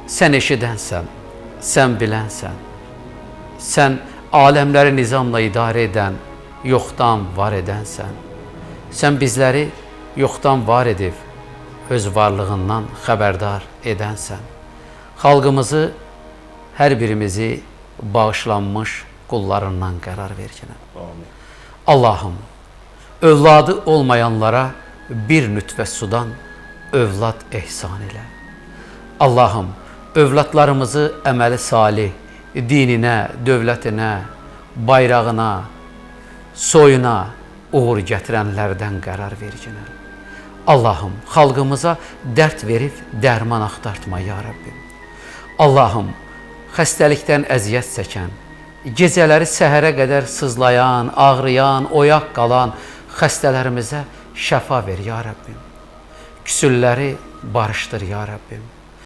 Sən eşidənsən, sən bilənsən. Sən aləmləri nizamla idarə edən, yoxdan var edənsən. Sən bizləri yoxdan var edib, öz varlığından xəbərdar edənsən. Xalqımızı, hər birimizi bağışlanmış qullarından qərar verginə. Allahım, övladı olmayanlara bir nütfə sudan övlad ehsan elə. Allahım, övladlarımızı əməli salih, dininə, dövlətinə, bayrağına, soyuna uğur gətirənlərdən qərar verginə. Allahım, xalqımıza dərd verib dərman axtartma, ya Rabbim. Allahım, xəstəlikdən əziyyət çəkən, gecələri səhərə qədər sızlayan, ağrıyan, oyaq qalan xəstələrimizə şəfa ver, ya Rabbim. Küsülləri barışdır, ya Rabbim.